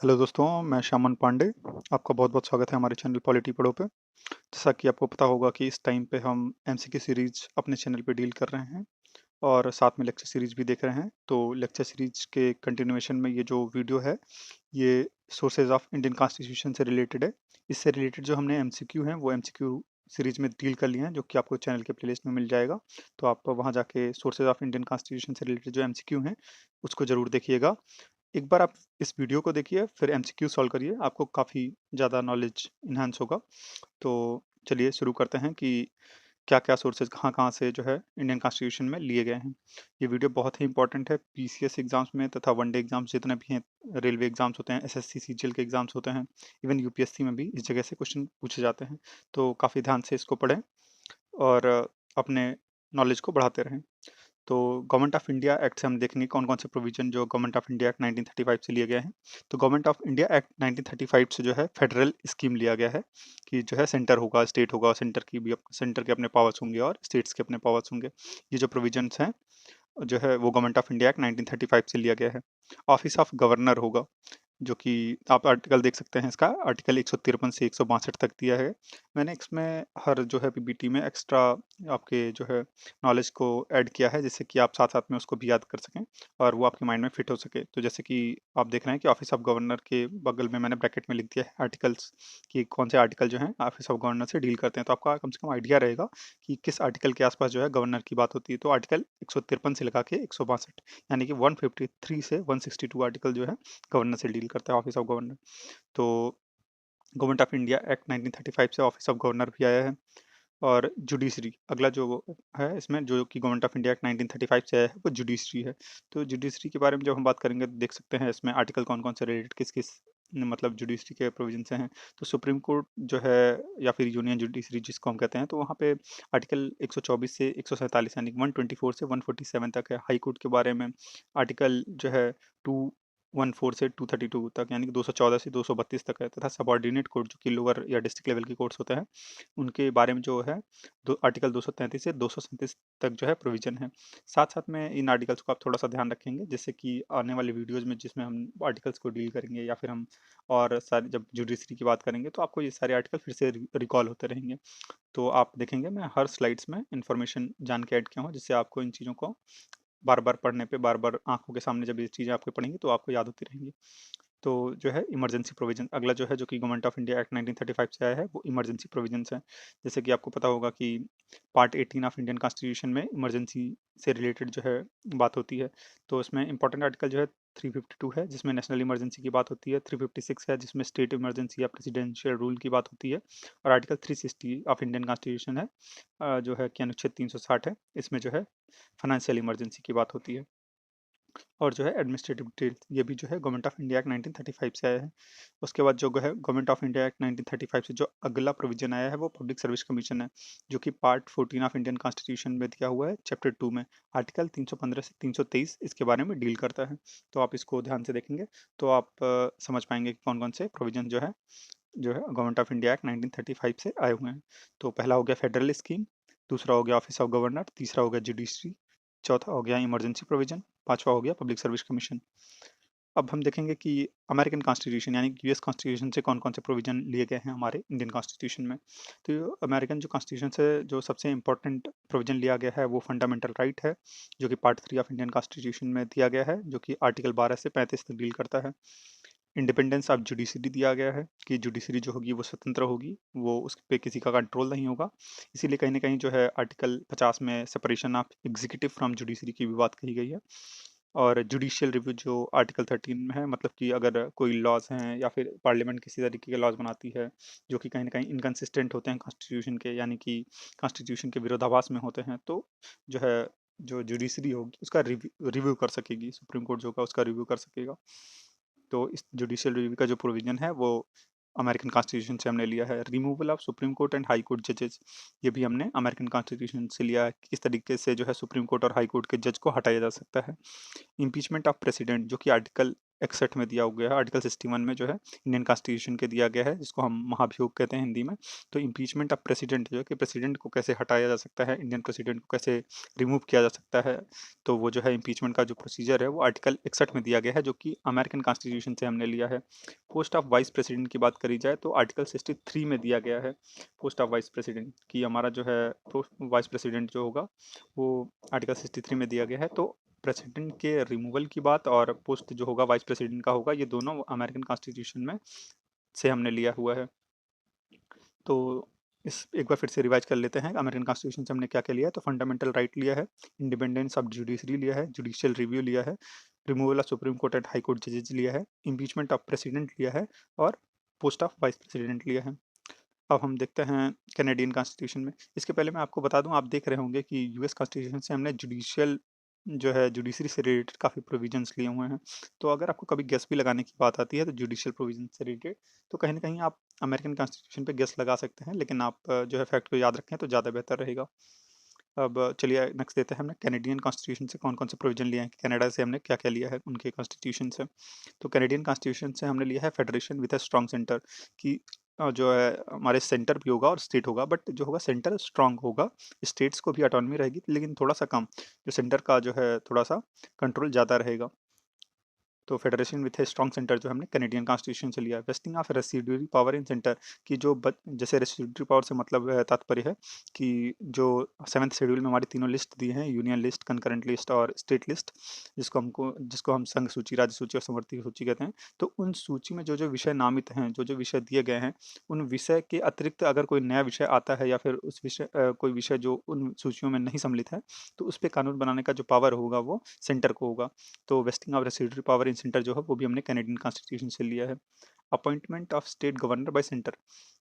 Hello दोस्तों, मैं श्यामन पांडे। आपका बहुत-बहुत स्वागत है हमारे चैनल पॉलिटी पढ़ो पे। जैसा कि आपको पता होगा कि इस टाइम पे हम एमसीक्यू सीरीज़ अपने चैनल पे डील कर रहे हैं और साथ में लेक्चर सीरीज़ भी देख रहे हैं। तो लेक्चर सीरीज़ के कंटिन्यूएशन में ये जो वीडियो है, ये सोर्सेज़ ऑफ इंडियन कॉन्स्टिट्यूशन से रिलेटेड है। इससे रिलेटेड जो हमने एमसीक्यू हैं, वो एमसीक्यू सीरीज़ में डील कर लिए हैं, जो कि आपको चैनल के प्लेलिस्ट में मिल जाएगा। तो आप वहाँ जाके सोर्सेज़ ऑफ इंडियन कॉन्स्टिट्यूशन से रिलेटेड जो एमसीक्यू हैं, उसको ज़रूर देखिएगा। एक बार आप इस वीडियो को देखिए, फिर एमसीक्यू सॉल्व करिए, आपको काफ़ी ज़्यादा नॉलेज इन्हांस होगा। तो चलिए शुरू करते हैं कि क्या-क्या सोर्सेज़ कहाँ-कहाँ से जो है इंडियन कॉन्स्टिट्यूशन में लिए गए हैं। ये वीडियो बहुत ही इंपॉर्टेंट है पीसीएस एग्ज़ाम्स में तथा वन डे एग्ज़ाम्स जितने भी हैं, रेलवे एग्ज़ाम्स होते हैं, एसएससी, सीजीएल के एग्ज़ाम्स होते हैं, इवन यूपीएससी में भी इस जगह से क्वेश्चन पूछे जाते हैं। तो काफ़ी ध्यान से इसको पढ़ें और अपने नॉलेज को बढ़ाते रहें। तो गवर्नमेंट ऑफ इंडिया एक्ट से हम देखेंगे कौन-कौन से प्रोविज़न जो गवर्नमेंट ऑफ इंडिया एक्ट 1935 से लिए गए हैं। तो गवर्नमेंट ऑफ इंडिया एक्ट 1935 से जो है फेडरल स्कीम लिया गया है कि जो है सेंटर होगा, स्टेट होगा, सेंटर के अपने पावर्स होंगे और स्टेट्स के अपने पावर्स होंगे। ये जो प्रोविज़न्स हैं, जो है वो गवर्नमेंट ऑफ इंडिया एक्ट 1935 से लिया गया है। ऑफिस ऑफ गवर्नर होगा, जो कि आप आर्टिकल देख सकते हैं इसका, आर्टिकल 153 से 162 तक दिया है। मैंने इसमें हर जो है पीपीटी में एक्स्ट्रा आपके जो है नॉलेज को ऐड किया है, जिससे कि आप साथ-साथ में उसको भी याद कर सकें और वो आपके माइंड में फिट हो सके। तो जैसे कि आप देख रहे हैं कि ऑफिस ऑफ गवर्नर के बगल में मैंने ब्रैकेट में लिख दिया है आर्टिकल्स, कि कौन से आर्टिकल जो हैं ऑफिस ऑफ गवर्नर से डील करते हैं। तो आपका कम से कम आइडिया रहेगा कि किस आर्टिकल के आस-पास जो है गवर्नर की बात होती है। तो आर्टिकल 153 से लगा के 162, यानी कि 153 से 162 आर्टिकल जो है गवर्नर से डील करता है ऑफिस ऑफ गवर्नर। तो गवर्नमेंट ऑफ इंडिया एक्ट 1935 से ऑफिस ऑफ गवर्नर भी आया है। और जुडिशरी अगला जो है इसमें, जो कि गवर्नमेंट ऑफ इंडिया एक्ट 1935 से आया है, वो जुडिशरी है। तो जुडिशरी के बारे में जब हम बात करेंगे तो देख सकते हैं इसमें आर्टिकल कौन-कौन से रिलेटेड किस-किस मतलब जुडिशरी के प्रोविजन से हैं। तो सुप्रीम कोर्ट जो है या फिर यूनियन जुडिशरी जिसको हम कहते हैं, तो वहाँ पे आर्टिकल 124 से 147 यानी कि 124 से 147 तक है। हाई कोर्ट के बारे में आर्टिकल जो है 214 से 232 तक, यानी कि 214 से 232 तक है, तथा सबऑर्डिनेट कोर्ट जो कि लोअर या डिस्ट्रिक्ट लेवल के कोर्ट्स होते हैं, उनके बारे में जो है दो आर्टिकल 233 से 237 तक जो है प्रोविज़न है। साथ-साथ में इन आर्टिकल्स को आप थोड़ा-सा ध्यान रखेंगे, जिससे कि आने वाले वीडियोज़ में जिसमें हम आर्टिकल्स को डील करेंगे या फिर हम और सारे जब जुडिशरी की बात करेंगे, तो आपको ये सारे आर्टिकल फिर से रिकॉल होते रहेंगे। तो आप देखेंगे मैं हर स्लाइड्स में इन्फॉर्मेशन जान के ऐड किया हूँ, जिससे आपको इन चीज़ों को बार-बार पढ़ने पे, बार-बार आँखों के सामने जब ये चीज़ें आपको पढ़ेंगी, तो आपको याद होती रहेंगी। तो जो है इमरजेंसी प्रोविज़न अगला जो है, जो कि गवर्नमेंट ऑफ इंडिया एक्ट 1935 से आया है, वो इमरजेंसी प्रोविजंस हैं। जैसे कि आपको पता होगा कि पार्ट 18 ऑफ इंडियन कॉन्स्टिट्यूशन में इमरजेंसी से रिलेटेड जो है बात होती है। तो इसमें इंपॉर्टेंट आर्टिकल जो है 352 है, जिसमें नेशनल इमरजेंसी की बात होती है। 356 है, जिसमें स्टेट इमरजेंसी या प्रेसिडेंशियल रूल की बात होती है। और आर्टिकल 360 ऑफ इंडियन कॉन्स्टिट्यूशन है, जो है कि अनुच्छेद 360 है, इसमें जो है फाइनेंशियल इमरजेंसी की बात होती है। और जो है एडमिनिस्ट्रेटिव डिटेल्स, ये भी जो है गवर्नमेंट ऑफ इंडिया एक्ट 1935 से आया है। उसके बाद जो है गवर्नमेंट ऑफ इंडिया एक्ट 1935 से जो अगला प्रोविजन आया है, वो पब्लिक सर्विस कमीशन है, जो कि पार्ट 14 ऑफ इंडियन कॉन्स्टिट्यूशन में दिया हुआ है, चैप्टर 2 में आर्टिकल 315 से 323 इसके बारे में डील करता है। तो आप इसको ध्यान से देखेंगे तो आप समझ पाएंगे कि कौन कौन से प्रोविजन जो है गवर्नमेंट ऑफ इंडिया एक्ट 1935 से आए हुए हैं। तो पहला हो गया फेडरल स्कीम, दूसरा हो गया ऑफिस ऑफ गवर्नर, तीसरा हो गया जुडिशरी, चौथा हो गया इमरजेंसी प्रोविजन, पांचवा हो गया पब्लिक सर्विस कमीशन। अब हम देखेंगे कि अमेरिकन कॉन्स्टिट्यूशन यानी यूएस कॉन्स्टिट्यूशन से कौन-कौन से प्रोविजन लिए गए हैं हमारे इंडियन कॉन्स्टिट्यूशन में। तो अमेरिकन जो कॉन्स्टिट्यूशन से जो सबसे इम्पोर्टेंट प्रोविजन लिया गया है, वो फंडामेंटल राइट है, जो कि पार्ट 3 ऑफ इंडियन कॉन्स्टिट्यूशन में दिया गया है, जो कि आर्टिकल 12 से 35 तक डील करता है। इंडिपेंडेंस ऑफ जुडिशरी दिया गया है कि जुडिशरी जो होगी वो स्वतंत्र होगी, वो उस पे किसी का कंट्रोल नहीं होगा। इसीलिए कहीं न कहीं जो है आर्टिकल 50 में separation of executive from judiciary की भी बात कही गई है। और जुडिशियल रिव्यू जो आर्टिकल 13 में है, मतलब कि अगर कोई लॉज़ हैं या फिर पार्लियामेंट किसी तरीके के लॉज़ बनाती है, जो कि कहीं न कहीं इनकंसिस्टेंट होते हैं कॉन्स्टिट्यूशन के, यानी कि कॉन्स्टिट्यूशन के विरोधाभास में होते हैं, तो जो है जो जुडिशरी होगी उसका रिव्यू रिव्यू कर सकेगी, सुप्रीम कोर्ट जो होगा उसका रिव्यू कर सकेगा। तो इस जुडिशियल रिव्यू का जो प्रोविज़न है, वो अमेरिकन कॉन्स्टिट्यूशन से हमने लिया है। Removal of supreme court and high court जजेस, ये भी हमने अमेरिकन कॉन्स्टिट्यूशन से लिया है कि किस तरीके से जो है सुप्रीम कोर्ट और हाई कोर्ट के जज को हटाया जा सकता है। इम्पीचमेंट ऑफ प्रेसिडेंट, जो कि आर्टिकल 61 में दिया गया है, आर्टिकल 61 में जो है इंडियन कॉन्स्टिट्यूशन के दिया गया है, जिसको हम महाभियोग कहते हैं हिंदी में। तो इम्पीचमेंट ऑफ प्रेसिडेंट जो है कि प्रेसिडेंट को कैसे हटाया जा सकता है, इंडियन प्रेसिडेंट को कैसे रिमूव किया जा सकता है, तो वो जो है इम्पीचमेंट का जो प्रोसीजर है वो आर्टिकल 61 में दिया गया है, जो कि अमेरिकन कॉन्स्टिट्यूशन से हमने लिया है। पोस्ट ऑफ वाइस प्रेसिडेंट की बात करी जाए तो आर्टिकल 63 में दिया गया है पोस्ट ऑफ वाइस प्रेसिडेंट की, हमारा जो है वाइस प्रेसिडेंट जो होगा वो आर्टिकल 63 में दिया गया है। तो प्रेसिडेंट के रिमूवल की बात और पोस्ट जो होगा वाइस प्रेसिडेंट का होगा, ये दोनों अमेरिकन कॉन्स्टिट्यूशन में से हमने लिया हुआ है। तो इस एक बार फिर से रिवाइज कर लेते हैं, अमेरिकन कॉन्स्टिट्यूशन से हमने क्या क्या लिया है। तो फंडामेंटल राइट लिया है, इंडिपेंडेंस ऑफ जुडिशरी लिया है, जुडिशियल रिव्यू लिया है, removal of supreme court and high court जजेज लिया है, इम्पीचमेंट ऑफ प्रेसिडेंट लिया है और पोस्ट ऑफ वाइस प्रेसिडेंट लिया है। अब हम देखते हैं कैनेडियन कॉन्स्टिट्यूशन में। इसके पहले मैं आपको बता दूं, आप देख रहे होंगे कि यूएस कॉन्स्टिट्यूशन से हमने जुडिशियल जो है जुडिशरी से रिलेटेड काफ़ी प्रोविजंस लिए हुए हैं। तो अगर आपको कभी गेस भी लगाने की बात आती है तो जुडिशियल प्रोविजन से रिलेटेड, तो कहीं ना कहीं आप अमेरिकन कॉन्स्टिट्यूशन पे गेस लगा सकते हैं, लेकिन आप जो है फैक्ट को याद रखें तो ज़्यादा बेहतर रहेगा। अब चलिए नेक्स्ट देते हैं हमने कैनेडियन कॉन्स्टिट्यूशन से कौन कौन से प्रोविजन लिए हैं, कनाडा से हमने क्या क्या लिया है उनके कॉन्स्टिट्यूशन से। तो कैनेडियन कॉन्स्टिट्यूशन से हमने लिया है federation with a strong centre, कि जो है हमारे सेंटर भी होगा और स्टेट होगा, बट जो होगा सेंटर स्ट्रॉन्ग होगा, स्टेट्स को भी ऑटोनॉमी रहेगी लेकिन थोड़ा सा कम, जो सेंटर का जो है थोड़ा सा कंट्रोल ज़्यादा रहेगा। तो federation with a strong centre जो हमने कैनेडियन कॉन्स्टिट्यूशन से लिया है। Wasting of residuary power in centre, की जो जैसे रेसिडुअरी पावर से मतलब तात्पर्य है कि जो 7th शेड्यूल में हमारी तीनों लिस्ट दी हैं, यूनियन लिस्ट, कंकरेंट लिस्ट और स्टेट लिस्ट, जिसको हम संघ सूची, राज्य सूची और समवर्ती सूची कहते हैं। तो उन सूची में जो जो विषय नामित हैं, जो जो विषय दिए गए हैं, उन विषय के अतिरिक्त अगर कोई नया विषय आता है या फिर उस विषय कोई विषय जो उन सूचियों में नहीं सम्मिलित है, तो उस पर कानून बनाने का जो पावर होगा वो सेंटर को होगा। तो wasting of residuary power in centre जो है वो भी हमने कैनेडियन कॉन्स्टिट्यूशन से लिया है। Appointment of state governor bye centre,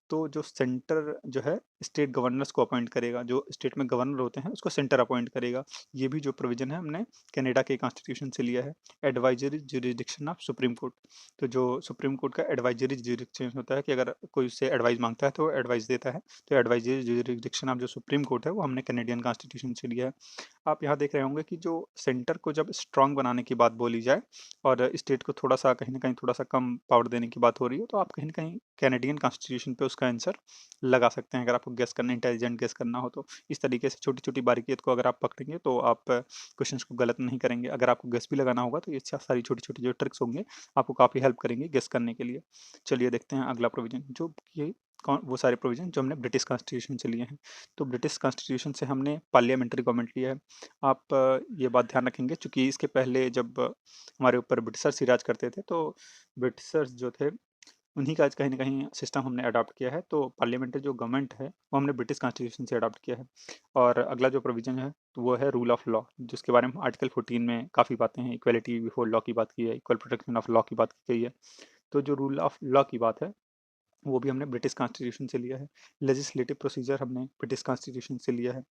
तो जो सेंटर जो है स्टेट गवर्नर्स को अपॉइंट करेगा, जो स्टेट में गवर्नर होते हैं उसको सेंटर अपॉइंट करेगा। ये भी जो प्रोविजन है हमने कनाडा के कॉन्स्टिट्यूशन से लिया है। Advisory jurisdiction of supreme court, तो जो सुप्रीम कोर्ट का एडवाइजरी जुरिडिक्शन होता है कि अगर कोई उससे एडवाइस मांगता है तो एडवाइस देता है, तो एडवाइजरी जुरिडिक्शन ऑफ जो सुप्रीम कोर्ट है वो हमने कैनेडियन कॉन्स्टिट्यूशन से लिया है। आप यहाँ देख रहे होंगे कि जो सेंटर को जब स्ट्रांग बनाने की बात बोली जाए और स्टेट को थोड़ा सा कहीं ना कहीं थोड़ा सा कम पावर देने की बात हो रही है, तो आप कहीं ना कहीं कैनेडियन कॉन्स्टिट्यूशन पे उसका आंसर लगा सकते हैं, अगर आपको गेस करना, इंटेलिजेंट गेस करना हो तो। इस तरीके से छोटी छोटी बारीकियत को अगर आप पकड़ेंगे तो आप क्वेश्चन को गलत नहीं करेंगे। अगर आपको गेस भी लगाना होगा तो ये सारी छोटी छोटी जो ट्रिक्स होंगे आपको काफ़ी हेल्प करेंगे गेस करने के लिए। चलिए देखते हैं अगला प्रोविजन, जो कि वो सारे प्रोविजन जो हमने ब्रिटिश कॉन्स्टिट्यूशन से लिए हैं। तो ब्रिटिश कॉन्स्टिट्यूशन से हमने पार्लियामेंट्री गवर्नमेंट लिया है। आप ये बात ध्यान रखेंगे, चूँकि इसके पहले जब हमारे ऊपर ब्रिटिशर्स ही राज करते थे, तो ब्रिटिशर्स जो थे उन्हीं का आज कहीं न कहीं सिस्टम हमने अडॉप्ट किया है। तो पार्लियामेंट्री जो गवर्नमेंट है वो हमने ब्रिटिश कॉन्स्टिट्यूशन से अडॉप्ट किया है। और अगला जो प्रोविज़न है तो वो है रूल ऑफ लॉ, जिसके बारे में आर्टिकल 14 में काफ़ी बातें हैं। इक्वालिटी बिफोर लॉ की बात की है, इक्वल प्रोटेक्शन ऑफ लॉ की बात की गई है। तो जो रूल ऑफ लॉ की बात है वो भी हमने ब्रिटिश कॉन्स्टिट्यूशन से लिया है। लेजिस्लेटिव प्रोसीजर हमने ब्रिटिश कॉन्स्टिट्यूशन से लिया है।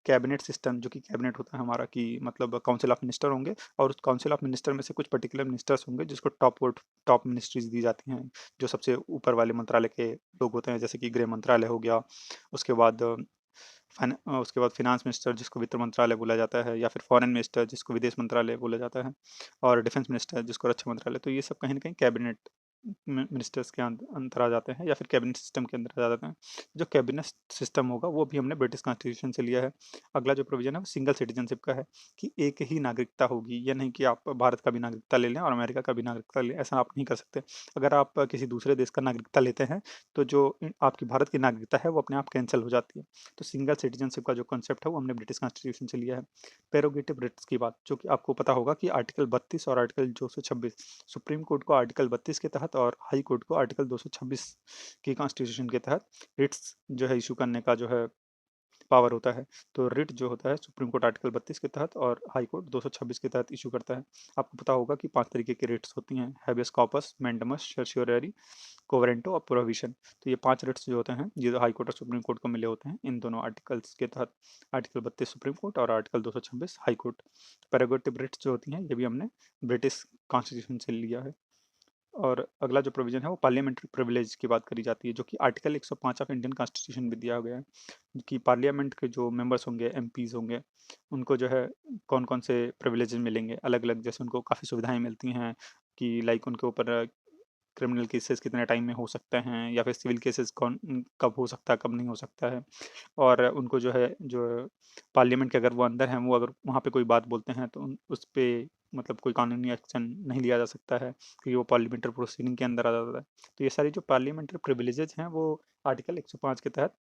कैबिनेट सिस्टम, जो कि कैबिनेट होता है हमारा, कि मतलब काउंसिल ऑफ मिनिस्टर होंगे और उस काउंसिल ऑफ मिनिस्टर में से कुछ पर्टिकुलर मिनिस्टर्स होंगे जिसको टॉप मिनिस्ट्रीज दी जाती हैं, जो सबसे ऊपर वाले मंत्रालय के लोग होते हैं, जैसे कि गृह मंत्रालय हो गया, उसके बाद उसके बाद फिनांस मिनिस्टर जिसको वित्त मंत्रालय बोला जाता है, या फिर फॉरेन मिनिस्टर जिसको विदेश मंत्रालय बोला जाता है, और डिफेंस मिनिस्टर जिसको रक्षा मंत्रालय। तो ये सब कहीं ना कहीं कैबिनेट मिनिस्टर्स के अंदर आ जाते हैं या फिर कैबिनेट सिस्टम के अंदर आ जाते हैं। जो कैबिनेट सिस्टम होगा वो भी हमने ब्रिटिश कॉन्स्टिट्यूशन से लिया है। अगला जो प्रोविजन है वो सिंगल सिटीजनशिप का है, कि एक ही नागरिकता होगी। यह नहीं कि आप भारत का भी नागरिकता ले लें और अमेरिका का भी नागरिकता ले लें, ऐसा आप नहीं कर सकते। अगर आप किसी दूसरे देश का नागरिकता लेते हैं तो जो आपकी भारत की नागरिकता है वो अपने आप कैंसिल हो जाती है। तो सिंगल सिटीजनशिप का जो कॉन्सेप्ट है वो हमने ब्रिटिश कॉन्स्टिट्यूशन से लिया है। प्रेरोगेटिव राइट्स की बात, जो कि आपको पता होगा कि आर्टिकल 32 और आर्टिकल 226, सुप्रीम कोर्ट को आर्टिकल 32 के तहत और हाई कोर्ट को आर्टिकल 226 की कॉन्स्टिट्यूशन के तहत रिट्स जो है इशू करने का जो है पावर होता है। तो रिट जो होता है सुप्रीम कोर्ट आर्टिकल 32 के तहत और हाई कोर्ट 226 के तहत इशू करता है। आपको पता होगा कि 5 तरीके की रिट्स होती हैं: हैबियस कॉर्पस, मैंडेमस, सर्शियोररी, कोवरेंटो और प्रोविशन। तो ये 5 रिट्स जो होते हैं, ये हाई कोर्ट और सुप्रीम कोर्ट को मिले होते हैं इन दोनों आर्टिकल्स के तहत। आर्टिकल 32 सुप्रीम कोर्ट और article 226 high court. Prerogative writs जो होती हैं ये भी हमने ब्रिटिश कॉन्स्टिट्यूशन से लिया है। और अगला जो प्रोविजन है वो पार्लियामेंट्री प्रिविलेज की बात करी जाती है, जो कि आर्टिकल 105 ऑफ इंडियन कॉन्स्टिट्यूशन में दिया गया है, कि पार्लियामेंट के जो मेंबर्स होंगे, एमपीज होंगे, उनको जो है कौन कौन से प्रिविलेजेस मिलेंगे अलग अलग, जैसे उनको काफ़ी सुविधाएं मिलती हैं, कि लाइक उनके ऊपर क्रिमिनल केसेस कितने टाइम में हो सकते हैं, या फिर सिविल केसेस कौन कब हो सकता है, कब नहीं हो सकता है। और उनको जो है, जो पार्लियामेंट के अगर वो अंदर हैं, वो अगर वहाँ पे कोई बात बोलते हैं तो उस पे मतलब कोई कानूनी एक्शन नहीं लिया जा सकता है, क्योंकि वो पार्लियामेंट्री प्रोसीडिंग के अंदर आ जाता है। तो ये सारी जो पार्लियामेंट्री प्रिविलेजेज हैं वो आर्टिकल 105 के तहत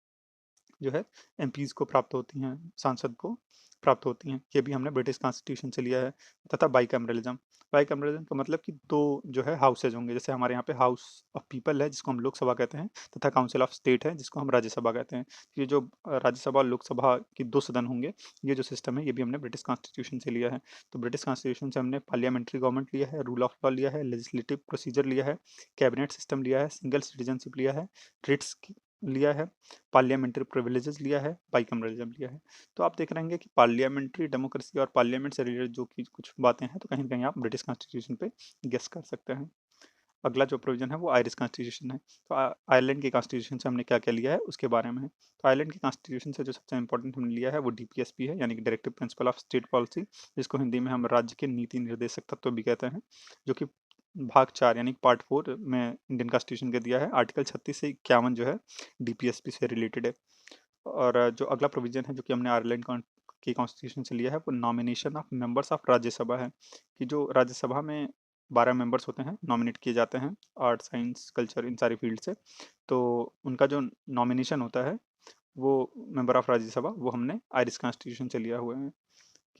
जो है एमपीज़ को प्राप्त होती हैं, सांसद को प्राप्त होती हैं। ये भी हमने ब्रिटिश कॉन्स्टिट्यूशन से लिया है। तथा बाइकैमरलिज्म, बाइकैमरलिज्म का मतलब कि दो जो है हाउसेज होंगे। जैसे हमारे यहाँ पे हाउस ऑफ पीपल है जिसको हम लोकसभा कहते हैं, तथा काउंसिल ऑफ स्टेट है जिसको हम राज्यसभा कहते हैं। ये जो राज्यसभा और लोकसभा की दो सदन होंगे, ये जो सिस्टम है ये भी हमने ब्रिटिश कॉन्स्टिट्यूशन से लिया है। तो ब्रिटिश कॉन्स्टिट्यूशन से हमने पार्लियामेंट्री गवर्नमेंट लिया है, रूल ऑफ लॉ लिया है, लेजिस्लेटिव प्रोसीजर लिया है, कैबिनेट सिस्टम लिया है, सिंगल सिटीजनशिप लिया है, रिट्स लिया है, पार्लियामेंट्री प्रिविलेजेस लिया है, बाइकैमरलिज्म लिया है। तो आप देख रहे होंगे कि पार्लियामेंट्री डेमोक्रेसी और पार्लियामेंट से रिलेटेड जो कि कुछ बातें हैं, तो कहीं न कहीं आप ब्रिटिश कॉन्स्टिट्यूशन पे गेस कर सकते हैं। अगला जो प्रोविज़न है वो आयरिश कॉन्स्टिट्यूशन है। तो आयरलैंड के कॉन्स्टिट्यूशन से हमने क्या-क्या लिया है उसके बारे में है। तो आयरलैंड के कॉन्स्टिट्यूशन से जो सबसे इम्पोर्टेंट हमने लिया है वो डीपीएसपी है, यानी कि directive principle of state policy, जिसको हिंदी में हम राज्य के नीति निर्देशक तत्व भी कहते हैं, जो कि भाग 4 यानी पार्ट 4 में इंडियन कॉन्स्टिट्यूशन का दिया है। आर्टिकल 36 से 51 जो है डीपीएसपी से रिलेटेड है। और जो अगला प्रोविज़न है जो कि हमने आयरलैंड की कॉन्स्टिट्यूशन से लिया है वो nomination of members of Rajya Sabha है, कि जो राज्यसभा में 12 मेंबर्स होते हैं, नॉमिनेट किए जाते हैं आर्ट, साइंस, कल्चर इन सारी फील्ड से। तो उनका जो नॉमिनेशन होता है वो मेंबर ऑफ राज्यसभा वो हमने आयरिश कॉन्स्टिट्यूशन से लिया हुआ है,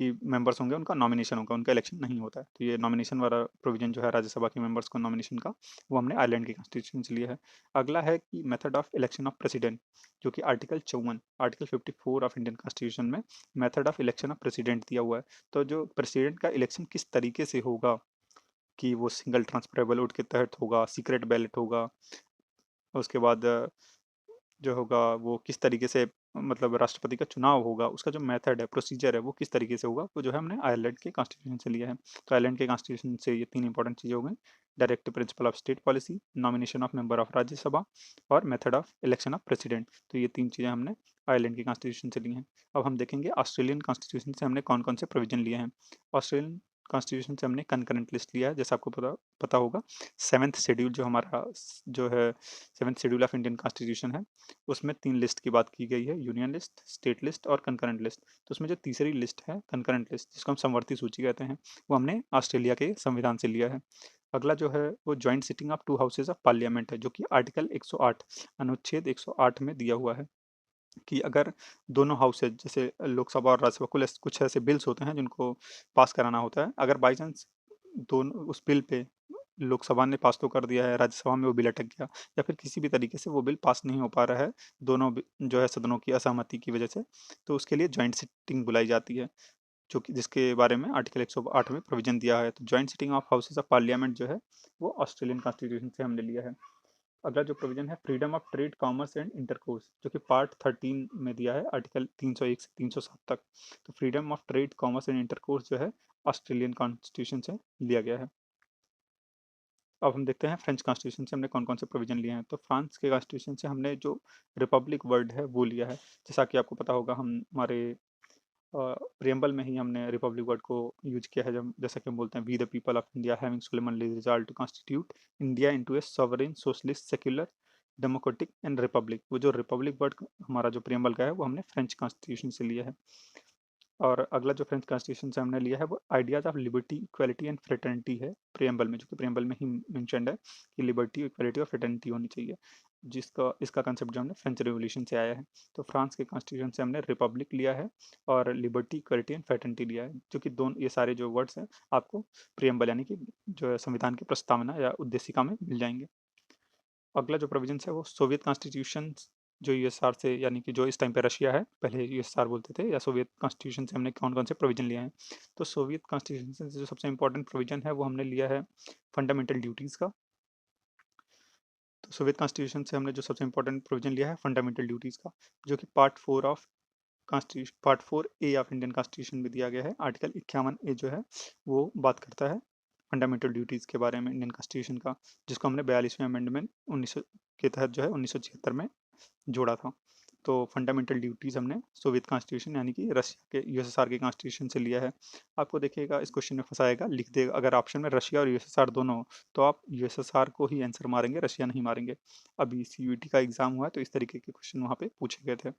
कि मेंबर्स होंगे उनका नॉमिनेशन होगा, उनका इलेक्शन नहीं होता है। तो ये नॉमिनेशन वाला प्रोविज़न जो है राज्यसभा के मेंबर्स को नॉमिनेशन का, वो हमने आयरलैंड की कॉन्स्टिट्यूशन से लिया है। अगला है कि method of election of president, जो कि article 54, article 54 of Indian constitution में method of election of president दिया हुआ है। तो जो प्रेसिडेंट का इलेक्शन किस तरीके से होगा, कि वो सिंगल ट्रांसफरेबल वोट के तहत होगा, सीक्रेट बैलेट होगा, उसके बाद जो होगा वो किस तरीके से मतलब राष्ट्रपति का चुनाव होगा, उसका जो मेथड है, प्रोसीजर है, वो किस तरीके से होगा, वो जो है हमने आयरलैंड के कॉन्स्टिट्यूशन से लिया है। तो आयरलैंड के कॉन्स्टिट्यूशन से ये 3 इंपॉर्टेंट चीज़ें हो गई, direct principle of state policy, nomination of member of Rajya Sabha और method of election of president. तो ये 3 चीज़ें हमने आयरलैंड की कॉन्स्टिट्यूशन से ली हैं। अब हम देखेंगे ऑस्ट्रेलियन कॉन्स्टिट्यूशन से हमने कौन-कौन से प्रोविज़न लिए हैं। ऑस्ट्रेलियन कॉन्स्टिट्यूशन से हमने कनकरेंट लिस्ट लिया है, जैसे आपको पता पता होगा 7th शेड्यूल जो हमारा जो है 7th schedule of Indian constitution है, उसमें 3 लिस्ट की बात की गई है, यूनियन लिस्ट, स्टेट लिस्ट और कंकरेंट लिस्ट। तो उसमें जो तीसरी लिस्ट है कंकरेंट लिस्ट, जिसको हम समवर्ती सूची कहते हैं, वो हमने ऑस्ट्रेलिया के संविधान से लिया है। अगला जो है वो joint sitting of 2 houses of parliament है, जो कि आर्टिकल 108 अनुच्छेद 108 में दिया हुआ है, कि अगर दोनों हाउसेज जैसे लोकसभा और राज्यसभा कुछ ऐसे बिल्स होते हैं जिनको पास कराना होता है, अगर बाई चांस दोनों उस बिल पे लोकसभा ने पास तो कर दिया है, राज्यसभा में वो बिल अटक गया, या फिर किसी भी तरीके से वो बिल पास नहीं हो पा रहा है, दोनों जो है सदनों की असहमति की वजह से, तो उसके लिए जॉइंट सिटिंग बुलाई जाती है, जो कि जिसके बारे में आर्टिकल 108 में प्रोविजन दिया है। तो joint sitting of houses of parliament जो है वो ऑस्ट्रेलियन कॉन्स्टिट्यूशन से हमने लिया है। अगला जो प्रोविजन है freedom of trade, commerce and intercourse, जो कि पार्ट 13 में दिया है, आर्टिकल 301 से 307 तक। तो freedom of trade, commerce and intercourse जो है ऑस्ट्रेलियन कॉन्स्टिट्यूशन से लिया गया है। अब हम देखते हैं फ्रेंच कॉन्स्टिट्यूशन से हमने कौन-कौन से प्रोविज़न लिए हैं। तो फ्रांस के कॉन्स्टिट्यूशन से हमने जो रिपब्लिक वर्ड है वो लिया है। जैसा कि आपको पता होगा हम हमारे प्रिएम्बल में ही हमने रिपब्लिक वर्ड को यूज़ किया है, जब जैसा कि हम बोलते हैं we the people of India having solemnly resolved to constitute India into a sovereign socialist secular democratic and republic. वो जो रिपब्लिक वर्ड हमारा जो प्रिएम्बल का है वो हमने फ्रेंच कॉन्स्टिट्यूशन से लिया है। और अगला जो फ्रेंच कॉन्स्टिट्यूशन से हमने लिया है वो ideas of liberty, equality and fraternity है प्रिएम्बल में, जो कि प्रिएम्बल में ही मेंशन्ड है कि लिबर्टी, इक्वालिटी और फ्रेटर्निटी होनी चाहिए, जिसका इसका कंसेप्ट जो हमने फ्रेंच रिवॉल्यूशन से आया है। तो फ्रांस के कॉन्स्टिट्यूशन से हमने रिपब्लिक लिया है और लिबर्टी, इक्वालिटी एंड फ्रेटर्निटी लिया है, जो कि दोनों ये सारे जो वर्ड्स हैं आपको प्रिएम्बल यानी कि जो है संविधान की प्रस्तावना या उद्देशिका में मिल जाएंगे। अगला जो प्रोविजन है वो सोवियत कॉन्स्टिट्यूशन, जो यूएसआर से यानी कि जो इस टाइम पे रशिया है, पहले यूएसआर बोलते थे, या सोवियत कॉन्स्टिट्यूशन से हमने कौन-कौन से प्रोविजन लिए हैं। तो सोवियत कॉन्स्टिट्यूशन से जो सबसे इम्पोर्टेंट प्रोविजन है वो हमने लिया है फंडामेंटल ड्यूटीज़ का। तो सोवियत कॉन्स्टिट्यूशन से हमने जो सबसे इम्पोर्टेंट प्रोविजन लिया है फंडामेंटल ड्यूटीज़ का, जो कि part 4 A of Indian constitution में दिया गया है। आर्टिकल 51 ए जो है वो बात करता है फंडामेंटल ड्यूटीज़ के बारे में इंडियन कॉन्स्टिट्यूशन का, जिसको हमने 42वें अमेंडमेंट 1900 के तहत जो है 1976 में जोड़ा था। तो फंडामेंटल ड्यूटीज़ हमने सोवियत कॉन्स्टिट्यूशन यानी कि रशिया के यूएसएसआर के कॉन्स्टिट्यूशन से लिया है। आपको देखिएगा इस क्वेश्चन में फँसाएगा, लिख देगा अगर ऑप्शन में रशिया और यूएसएसआर दोनों हो, तो आप यूएसएसआर को ही आंसर मारेंगे, रशिया नहीं मारेंगे। अभी सीयूईटी का एग्ज़ाम हुआ है तो इस तरीके के क्वेश्चन वहाँ पे पूछे गए थे।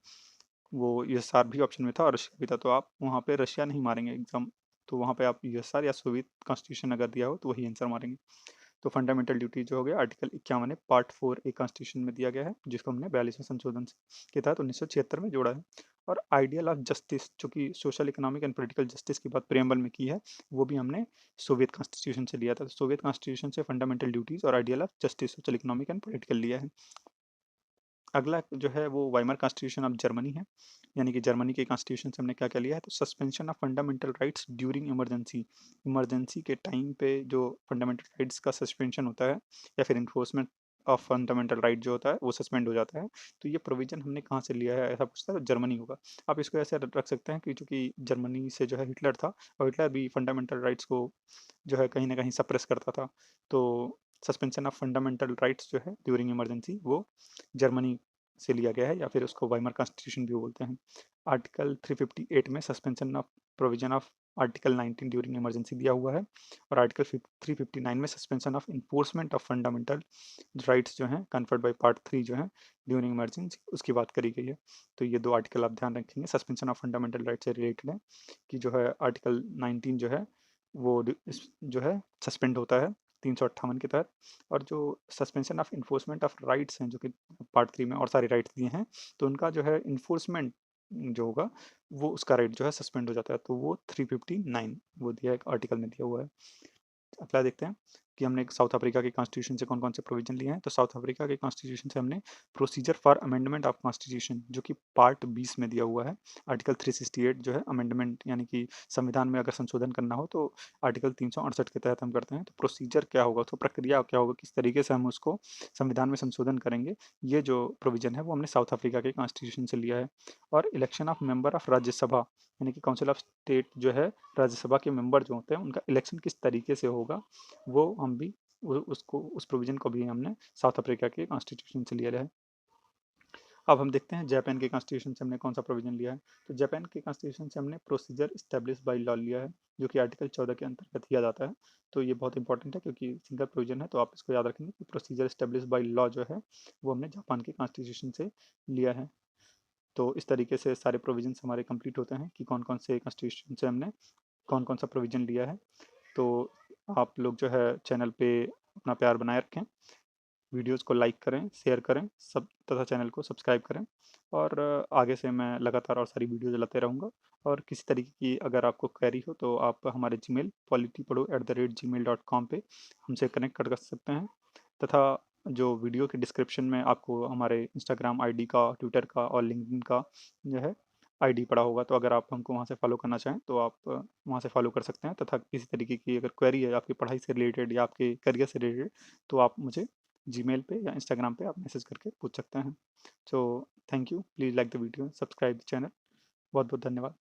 वो यूएसएसआर भी ऑप्शन में था और रशिया भी था, तो आप वहाँ पे रशिया नहीं मारेंगे एग्ज़ाम, तो वहाँ पे आप यूएसएसआर या सोवियत कॉन्स्टिट्यूशन अगर दिया हो तो वही आंसर मारेंगे। तो फंडामेंटल ड्यूटी जो हो गया आर्टिकल 51 पार्ट 4 ए कॉन्स्टिट्यूशन में दिया गया है, जिसको हमने 42वें संशोधन के तहत 1976 में जोड़ा है। और आइडियल ऑफ जस्टिस जो कि social economic and political justice की बात प्रेम्बल में की है, वो भी हमने सोवियत कॉन्स्टिट्यूशन से लिया था। तो सोवियत कॉन्स्टिट्यूशन से फंडामेंटल ड्यूटीज और ideal of justice social economic and political लिया है। अगला जो है वो वाइमर कॉन्स्टिट्यूशन ऑफ जर्मनी है, यानी कि जर्मनी के कॉन्स्टिट्यूशन से हमने क्या क्या लिया है, तो suspension of fundamental rights during emergency, emergency के टाइम पे जो फंडामेंटल राइट्स का सस्पेंशन होता है या फिर इन्फोर्समेंट ऑफ फंडामेंटल राइट जो होता है वो सस्पेंड हो जाता है। तो ये प्रोविजन हमने कहाँ से लिया है, ऐसा पूछता है तो जर्मनी होगा। आप इसको ऐसे रख सकते हैं कि चूंकि जर्मनी से जो है हिटलर था और हिटलर भी फंडामेंटल राइट्स को जो है कहीं ना कहीं सप्रेस करता था, तो सस्पेंशन ऑफ फंडामेंटल राइट्स जो है ड्यूरिंग इमरजेंसी वो जर्मनी से लिया गया है, या फिर उसको वाइमर कॉन्स्टिट्यूशन भी बोलते हैं। आर्टिकल 358 में suspension of provision of article 19 during emergency दिया हुआ है, और आर्टिकल 359 में suspension of enforcement of fundamental rights जो हैं कन्फर्ड बाय पार्ट 3 जो है ड्यूरिंग इमरजेंसी उसकी बात करी गई है। तो ये दो आर्टिकल आप ध्यान रखेंगे, सस्पेंशन ऑफ फंडामेंटल राइट से रिलेटेड है कि जो है आर्टिकल 19 जो है वो जो है सस्पेंड होता है 358 के तहत, और जो suspension of enforcement of rights हैं जो कि पार्ट 3 में और सारे राइट्स दिए हैं, तो उनका जो है इन्फोर्समेंट जो होगा वो उसका राइट जो है सस्पेंड हो जाता है, तो वो 359 वो दिया है आर्टिकल में दिया हुआ है। अगला देखते हैं कि हमने साउथ अफ्रीका के कॉन्स्टिट्यूशन से कौन कौन से प्रोविजन लिए हैं। तो साउथ अफ्रीका के कॉन्स्टिट्यूशन से हमने procedure for amendment of constitution जो कि पार्ट 20 में दिया हुआ है, आर्टिकल 368 जो है अमेंडमेंट यानी कि संविधान में अगर संशोधन करना हो तो आर्टिकल 368 के तहत हम करते हैं। तो प्रोसीजर क्या होगा, तो प्रक्रिया क्या होगा, किस तरीके से हम उसको संविधान में संशोधन करेंगे, ये जो प्रोविजन है वो हमने साउथ अफ्रीका के कॉन्स्टिट्यूशन से लिया है। और election of member of Rajya Sabha यानी कि काउंसिल ऑफ स्टेट जो है राज्यसभा के मेंबर जो होते हैं उनका इलेक्शन किस तरीके से होगा, वो हम भी उसको उस प्रोविजन को भी हमने साउथ अफ्रीका के कॉन्स्टिट्यूशन से लिया है। अब हम देखते हैं जापान के कॉन्स्टिट्यूशन से हमने कौन सा प्रोविजन लिया है। तो जापान के कॉन्स्टिट्यूशन से हमने प्रोसीजर स्टैब्लिश बाय लॉ लिया है, जो कि आर्टिकल 14 के अंतर्गत किया जाता है। तो ये बहुत इंपॉर्टेंट है क्योंकि सिंगल प्रोविजन है, तो आप इसको याद रखेंगे कि प्रोसीजर स्टैब्लिश बाय लॉ जो है वो हमने जापान के कॉन्स्टिट्यूशन से लिया है। तो इस तरीके से सारे प्रोविजन हमारे कंप्लीट होते हैं कि कौन कौन से कॉन्स्टिट्यूशन से हमने कौन कौन सा प्रोविजन लिया है। तो आप लोग जो है चैनल पे अपना प्यार बनाए रखें, वीडियोस को लाइक करें, शेयर करें सब, तथा चैनल को सब्सक्राइब करें। और आगे से मैं लगातार और सारी वीडियो लाते रहूँगा। और किसी तरीके की अगर आपको क्वेरी हो तो आप हमारे जीमेल politipado@gmail.com पे हमसे कनेक्ट कर सकते हैं, तथा जो वीडियो के डिस्क्रिप्शन में आपको हमारे इंस्टाग्राम आईडी का, ट्विटर का और लिंक्डइन का जो है आईडी पड़ा होगा, तो अगर आप हमको वहाँ से फॉलो करना चाहें तो आप वहाँ से फॉलो कर सकते हैं। तथा किसी तरीके की अगर क्वेरी है आपकी पढ़ाई से रिलेटेड या आपके करियर से रिलेटेड, तो आप मुझे जीमेल पे या इंस्टाग्राम पे आप मैसेज करके पूछ सकते हैं। So thank you, please like the video, subscribe the channel. बहुत बहुत धन्यवाद।